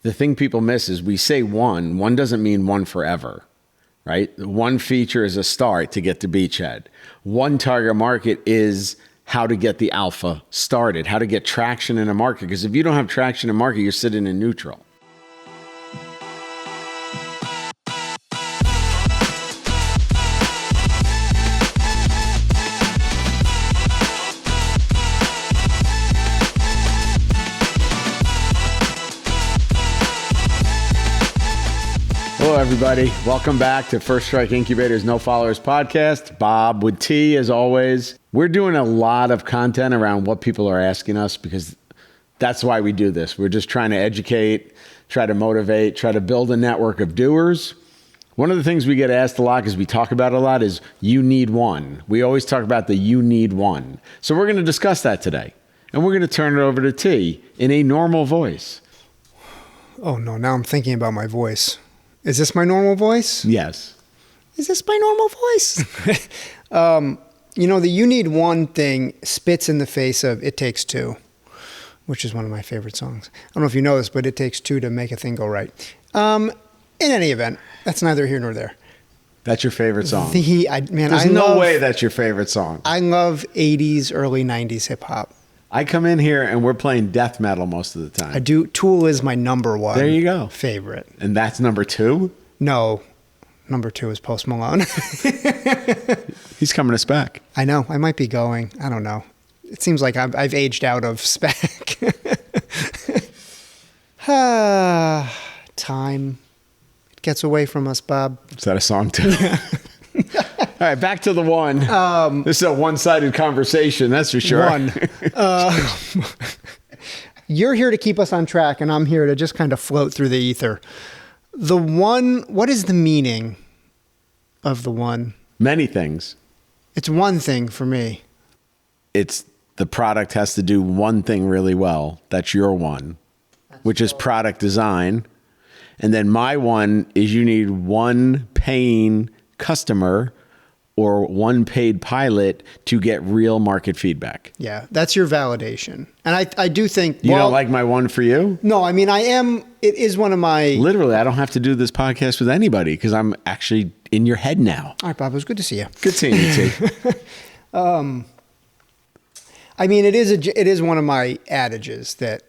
the thing people miss is we say one. One doesn't mean one forever, right? One feature is a start to get to beachhead. One target market is how to get the alpha started, how to get traction in a market. Because if you don't have traction in a market, you're sitting in neutral. Hello, everybody. Welcome back to First Strike Incubator's No Followers podcast. Bob with T, as always. We're doing a lot of content around what people are asking us because that's why we do this. We're just trying to educate, try to motivate, try to build a network of doers. One of the things we get asked a lot, because we talk about it a lot, is you need one. We always talk about the you need one. So we're going to discuss that today. And we're going to turn it over to T in a normal voice. Oh, no. Now I'm thinking about my voice. Is this my normal voice? Yes. Is this my normal voice? The you need one thing spits in the face of It Takes Two, which is one of my favorite songs. I don't know if you know this, but it takes two to make a thing go right. In any event, that's neither here nor there. That's your favorite song? There's no way that's your favorite song. I love 80s, early 90s hip-hop. I come in here and we're playing death metal most of the time. I do. Tool is my number one. There you go. Favorite. And that's number two? No. Number two is Post Malone. He's coming us back. I know. I might be going. I don't know. It seems like I've aged out of spec. Time. It gets away from us, Bob. Is that a song too? Yeah. All right, back to the one. This is a one-sided conversation, that's for sure. One. You're here to keep us on track, and I'm here to just kind of float through the ether. The one, what is the meaning of the one? Many things. It's one thing for me. It's the product has to do one thing really well. That's your one, which is product design. And then my one is you need one paying customer or one paid pilot to get real market feedback. Yeah, that's your validation. And I do think... You don't like my one for you? No, I mean, it is one of my... Literally, I don't have to do this podcast with anybody because I'm actually in your head now. All right, Bob, it was good to see you. Good seeing you, T. I mean, it is one of my adages that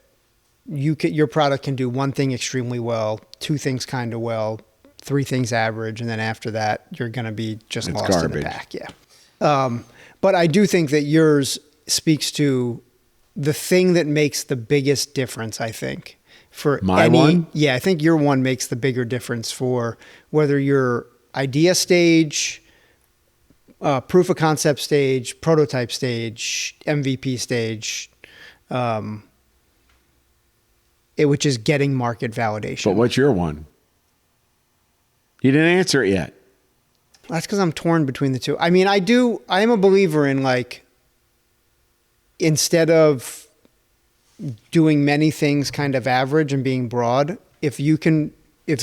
your product can do one thing extremely well, two things kind of well, three things average, and then after that, you're going to be just lost garbage in the pack. Yeah. But I do think that yours speaks to the thing that makes the biggest difference, I think. For my one? Yeah, I think your one makes the bigger difference for whether you're idea stage, proof of concept stage, prototype stage, MVP stage, which is getting market validation. But what's your one? You didn't answer it yet. That's because I'm torn between the two. I mean, I am a believer in instead of doing many things kind of average and being broad, if you're looking for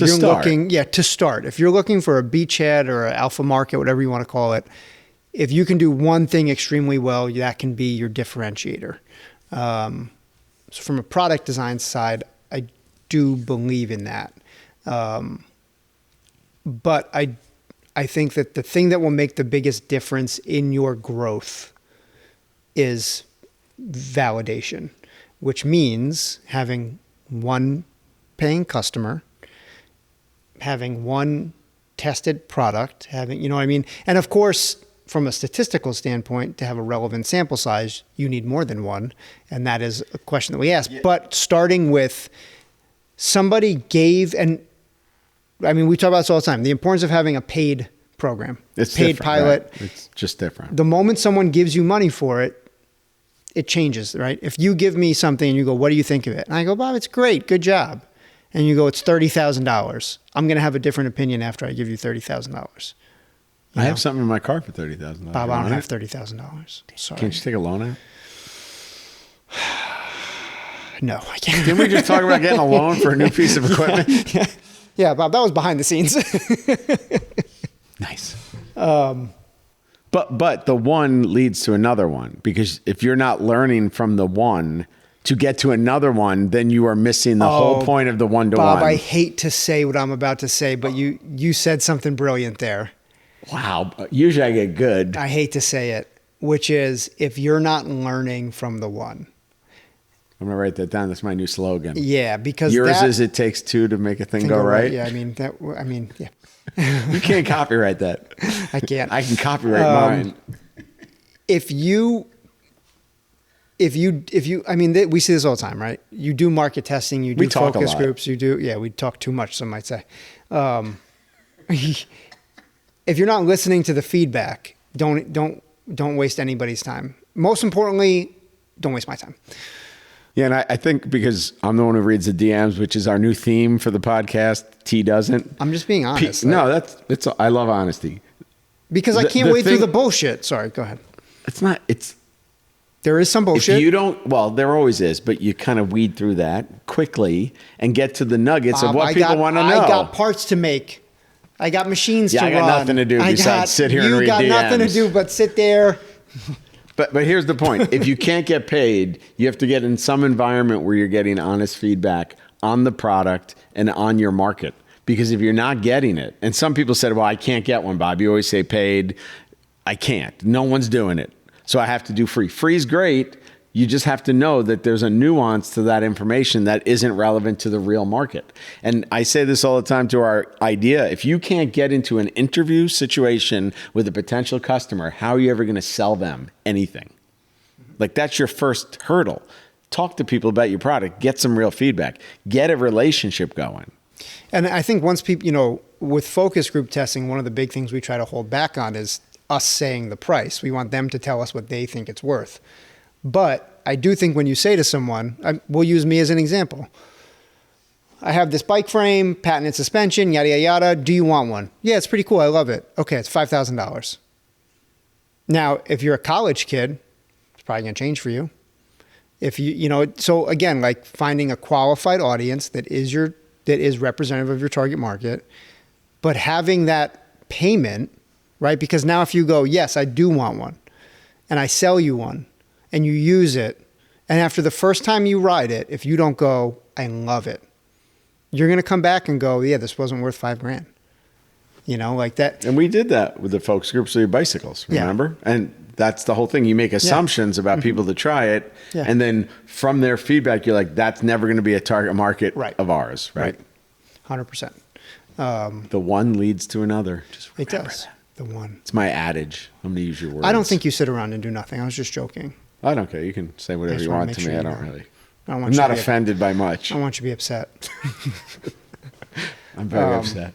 a beachhead or an alpha market, whatever you want to call it, if you can do one thing extremely well, that can be your differentiator. So from a product design side, I do believe in that. But I think that the thing that will make the biggest difference in your growth is validation, which means having one paying customer, having one tested product, you know what I mean? And of course, from a statistical standpoint, to have a relevant sample size, you need more than one. And that is a question that we ask. Yeah. But starting with somebody gave, and I mean, we talk about this all the time, the importance of having a paid program, it's paid pilot. Right? It's just different. The moment someone gives you money for it, it changes, right? If you give me something and you go, what do you think of it? And I go, Bob, it's great. Good job. And you go, it's $30,000. I'm going to have a different opinion after I give you $30,000. I have something in my car for $30,000. Bob, I don't have $30,000. Sorry. Can't you take a loan out? No, I can't. Didn't we just talk about getting a loan for a new piece of equipment? Yeah. Yeah, Bob, that was behind the scenes. Nice. But the one leads to another one, because if you're not learning from the one, to get to another one, then you are missing the whole point of the one-to-one. Bob, I hate to say what I'm about to say, but you said something brilliant there. Wow. Usually I get good. I hate to say it, which is if you're not learning from the one. I'm going to write that down. That's my new slogan. Yeah, because yours is it takes two to make a thing go right. Yeah, yeah. You can't copyright that. I can't. I can copyright mine. If you, we see this all the time, right? You do market testing, you do focus groups, we talk too much, some might say. If you're not listening to the feedback, don't waste anybody's time. Most importantly, don't waste my time. Yeah, and I think because I'm the one who reads the DMs, which is our new theme for the podcast, T doesn't. I'm just being honest. I love honesty. Because I can't wade through the bullshit. Sorry, go ahead. There is some bullshit. If you don't, well, there always is, but you kind of weed through that quickly and get to the nuggets of what people want to know. I got parts to make. I got machines to run. I got nothing to do besides sit here and read DMs. You got nothing to do but sit there. But here's the point. If you can't get paid, you have to get in some environment where you're getting honest feedback on the product and on your market. Because if you're not getting it, and some people said, well, I can't get one, Bob. You always say paid. I can't. No one's doing it. So I have to do free. Free's great. You just have to know that there's a nuance to that information that isn't relevant to the real market. And I say this all the time to our idea. If you can't get into an interview situation with a potential customer, how are you ever going to sell them anything? Like that's your first hurdle. Talk to people about your product. Get some real feedback. Get a relationship going. And I think once people, with focus group testing, one of the big things we try to hold back on is us saying the price. We want them to tell us what they think it's worth. But I do think when you say to someone, we'll use me as an example. I have this bike frame, patented suspension, yada, yada, yada. Do you want one? Yeah, it's pretty cool. I love it. Okay, it's $5,000. Now, if you're a college kid, it's probably going to change for you. If so again, like finding a qualified audience that is representative of your target market, but having that payment, right? Because now if you go, yes, I do want one, and I sell you one, and you use it, and after the first time you ride it, if you don't go, I love it, you're going to come back and go, yeah, this wasn't worth $5,000. Like that. And we did that with the focus groups of your bicycles, remember? Yeah. And that's the whole thing. You make assumptions about people to try it. Yeah. And then from their feedback, you're like, that's never going to be a target market of ours, right? 100%. The one leads to another. Just remember it does. That. The one. It's my adage. I'm going to use your words. I don't think you sit around and do nothing. I was just joking. I don't care. You can say whatever you want to me. I don't really. I'm not offended by much. I want you to be upset. I'm very upset.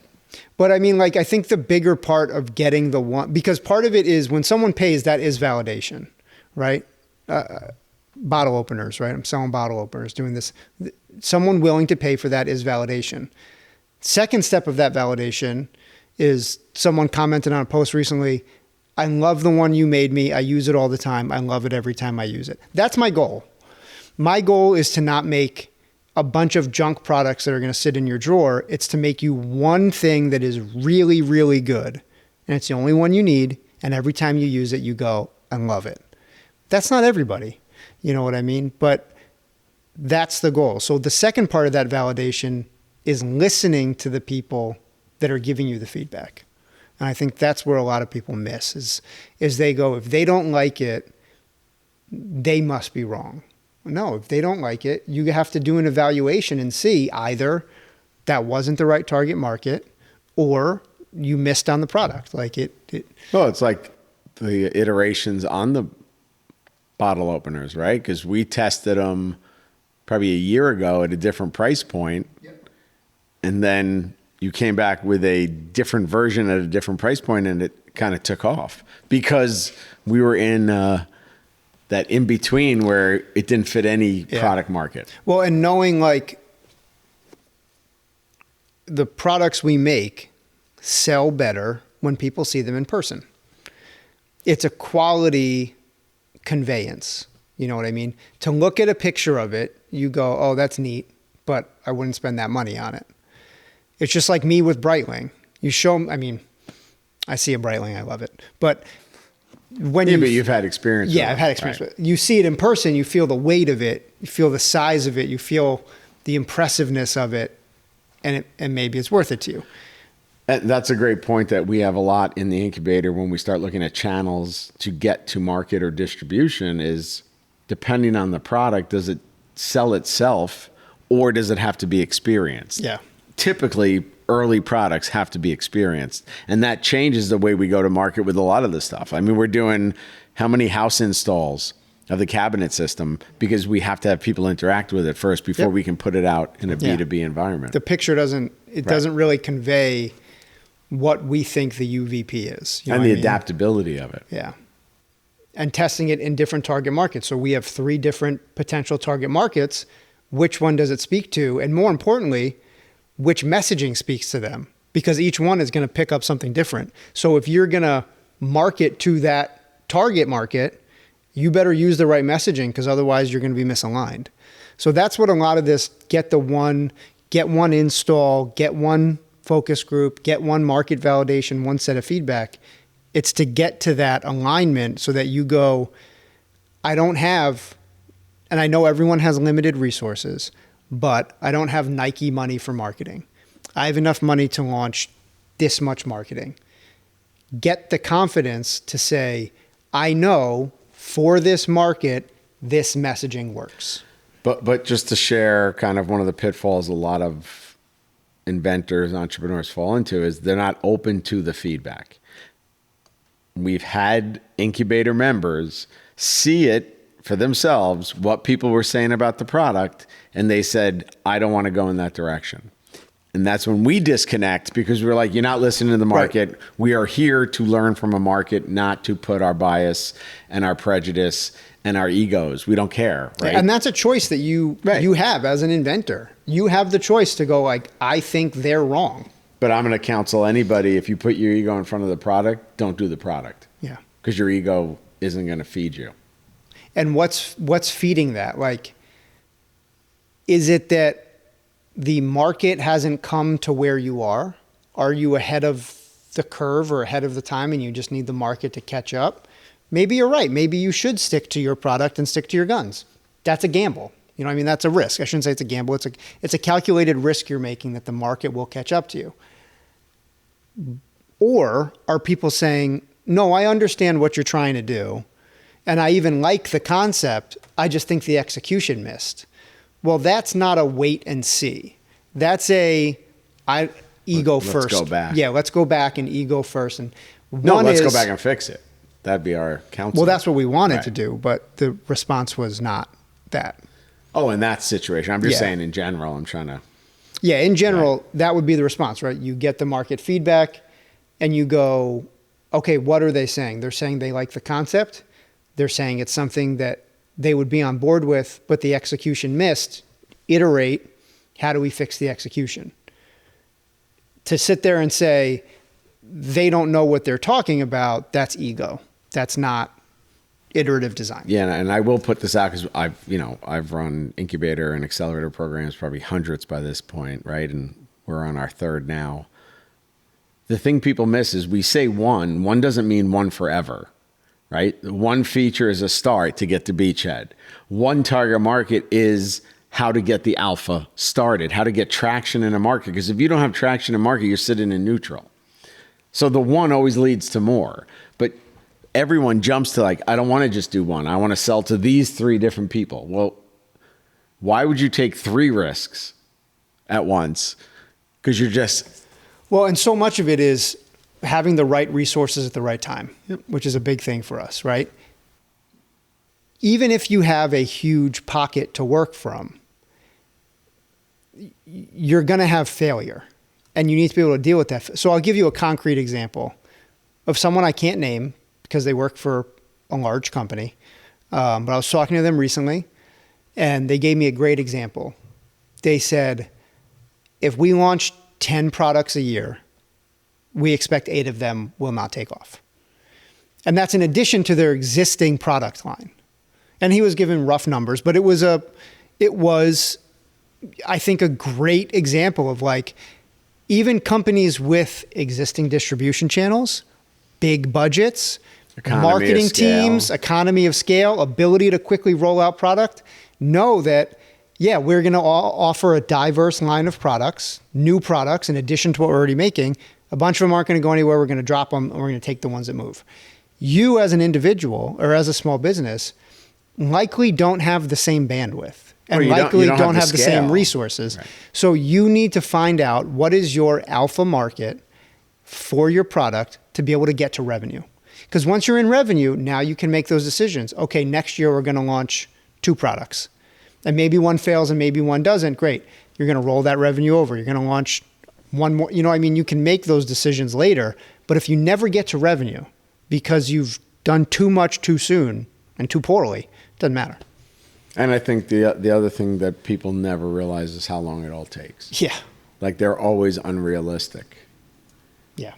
But I think the bigger part of getting the one, because part of it is when someone pays, that is validation, right? Bottle openers, right? I'm selling bottle openers, doing this. Someone willing to pay for that is validation. Second step of that validation is someone commented on a post recently, I love the one you made me. I use it all the time. I love it every time I use it. That's my goal. My goal is to not make a bunch of junk products that are going to sit in your drawer. It's to make you one thing that is really, really good. And it's the only one you need. And every time you use it, you go, I love it. That's not everybody. You know what I mean? But that's the goal. So the second part of that validation is listening to the people that are giving you the feedback. And I think that's where a lot of people miss is they go, if they don't like it, they must be wrong. No, if they don't like it, you have to do an evaluation and see either that wasn't the right target market or you missed on the product. Well, it's like the iterations on the bottle openers, right? Because we tested them probably a year ago at a different price point. Yep. And then you came back with a different version at a different price point and it kind of took off because we were in that in between where it didn't fit any product market. Well, and knowing the products we make sell better when people see them in person. It's a quality conveyance. You know what I mean? To look at a picture of it, you go, oh, that's neat, but I wouldn't spend that money on it. It's just like me with Breitling. You show, I see a Breitling, I love it. But when Yeah, but you've had experience. Yeah, with I've had it, experience right? with it. You see it in person, you feel the weight of it, you feel the size of it, you feel the impressiveness of it, and maybe it's worth it to you. That's a great point that we have a lot in the incubator when we start looking at channels to get to market or distribution is depending on the product, does it sell itself or does it have to be experienced? Yeah. Typically, early products have to be experienced. And that changes the way we go to market with a lot of this stuff. I mean, we're doing how many house installs of the cabinet system because we have to have people interact with it first before Yep. we can put it out in a B2B environment. The picture doesn't really convey what we think the UVP is. You know and what the I mean? adaptability of it. Yeah. And testing it in different target markets. So we have 3 different potential target markets. Which one does it speak to? And more importantly, which messaging speaks to them? Because each one is going to pick up something different. So if you're going to market to that target market, you better use the right messaging because otherwise you're going to be misaligned. So that's what a lot of this get one install, get one focus group, get one market validation, one set of feedback. It's to get to that alignment so that you go, I don't have, and I know everyone has limited resources, but I don't have Nike money for marketing. I have enough money to launch this much marketing. Get the confidence to say, I know for this market, this messaging works. But just to share kind of one of the pitfalls a lot of inventors, entrepreneurs fall into is they're not open to the feedback. We've had incubator members see it for themselves, what people were saying about the product, and they said, I don't want to go in that direction. And that's when we disconnect because we're like, you're not listening to the market. Right. We are here to learn from a market, not to put our bias and our prejudice and our egos. We don't care, right? And that's a choice that you have as an inventor. You have the choice to go like, I think they're wrong. But I'm going to counsel anybody, if you put your ego in front of the product, don't do the product. Yeah. Because your ego isn't going to feed you. And what's feeding that? Like, is it that the market hasn't come to where you are? Are you ahead of the curve or ahead of the time and you just need the market to catch up? Maybe you're right. Maybe you should stick to your product and stick to your guns. That's a gamble. You know what I mean? That's a risk. I shouldn't say it's a gamble. It's a calculated risk you're making that the market will catch up to you. Or are people saying, no, I understand what you're trying to do, and I even like the concept, I just think the execution missed. Well, that's not a wait and see. That's ego first. Let's go back. Yeah, let's go back and ego first. And let's go back and fix it. That'd be our counsel. Well, that's what we wanted to do, but the response was not that. Oh, in that situation. I'm just saying in general, I'm trying to. Yeah, in general, that would be the response, right? You get the market feedback and you go, okay, what are they saying? They're saying they like the concept. They're saying it's something that they would be on board with, but the execution missed. Iterate, how do we fix the execution? To sit there and say, they don't know what they're talking about, that's ego. That's not iterative design. Yeah, and I will put this out because I've run incubator and accelerator programs, probably hundreds by this point, right? And we're on our 3rd now. The thing people miss is we say one doesn't mean one forever, right? One feature is a start to get to beachhead. One target market is how to get the alpha started, how to get traction in a market. Because if you don't have traction in a market, you're sitting in neutral. So the one always leads to more. But everyone jumps to like, I don't want to just do one. I want to sell to these 3 different people. Well, why would you take 3 risks at once? Because you're just... Well, and so much of it is having the right resources at the right time, which is a big thing for us, right? Even if you have a huge pocket to work from, you're going to have failure and you need to be able to deal with that. So I'll give you a concrete example of someone I can't name because they work for a large company. But I was talking to them recently and they gave me a great example. They said, if we launch 10 products a year, we expect 8 of them will not take off. And that's in addition to their existing product line. And he was given rough numbers, but it was, I think, a great example of like, even companies with existing distribution channels, big budgets, marketing teams, economy of scale, ability to quickly roll out product, know that, yeah, we're going to offer a diverse line of products, new products, in addition to what we're already making. A bunch of them aren't going to go anywhere. We're going to drop them, and we're going to take the ones that move. You as an individual or as a small business likely don't have the same bandwidth and likely don't have the same resources. Right. So you need to find out what is your alpha market for your product to be able to get to revenue. Because once you're in revenue, now you can make those decisions. Okay, next year we're going to launch 2 products. And maybe one fails and maybe one doesn't. Great. You're going to roll that revenue over. You're going to launch one more. You know what I mean? You can make those decisions later. But if you never get to revenue because you've done too much too soon and too poorly, it doesn't matter. And I think the other thing that people never realize is how long it all takes. Yeah. Like they're always unrealistic. Yeah.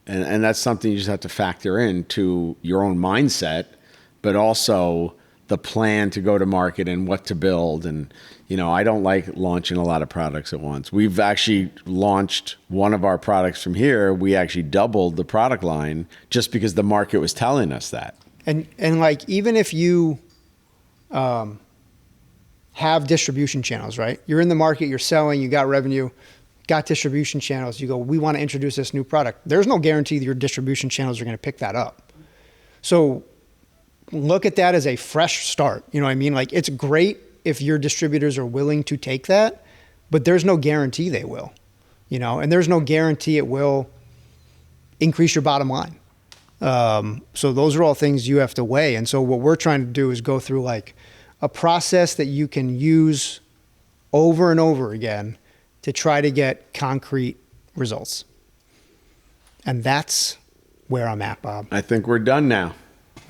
And that's something you just have to factor into your own mindset, but also the plan to go to market and what to build. And, you know, I don't like launching a lot of products at once. We've actually launched one of our products from here. We actually doubled the product line just because the market was telling us that. And like, even if you have distribution channels, right? You're in the market, you're selling, you got revenue, got distribution channels. You go, we want to introduce this new product. There's no guarantee that your distribution channels are going to pick that up. So look at that as a fresh start. You know what I mean? Like, it's great if your distributors are willing to take that, but there's no guarantee they will, you know, and there's no guarantee it will increase your bottom line. So those are all things you have to weigh. And so what we're trying to do is go through like a process that you can use over and over again to try to get concrete results. And that's where I'm at, Bob. I think we're done now.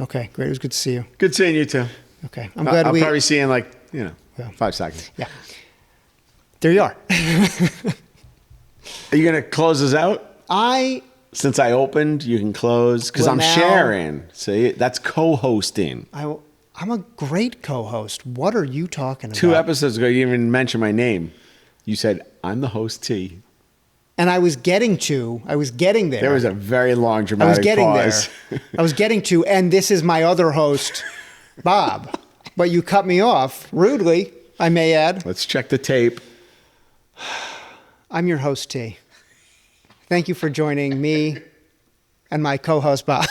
Okay, great. It was good to see you. Good seeing you too. Okay, I'm glad I'll probably see you in like, 5 seconds. Yeah. There you are. Are you going to close us out? Since I opened, you can close because I'm sharing. See, that's co-hosting. I'm a great co-host. What are you talking about? 2 episodes ago, you didn't even mention my name. You said, I'm the host T. And I was getting there. There was a very long dramatic pause. I was getting to, and this is my other host, Bob. But you cut me off rudely, I may add. Let's check the tape. I'm your host, T. Thank you for joining me and my co-host, Bob.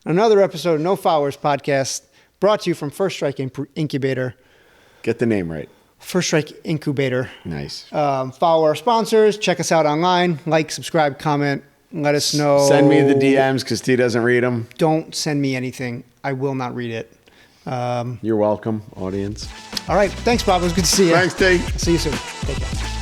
Another episode of No Followers Podcast, brought to you from First Strike Incubator. Get the name right. First Strike Incubator. Nice. Follow our sponsors. Check us out online. Like, subscribe, comment. Let us know. Send me the DMs because T doesn't read them. Don't send me anything. I will not read it. You're welcome, audience. All right. Thanks, Bob. It was good to see you. Thanks, T. See you soon. Take care.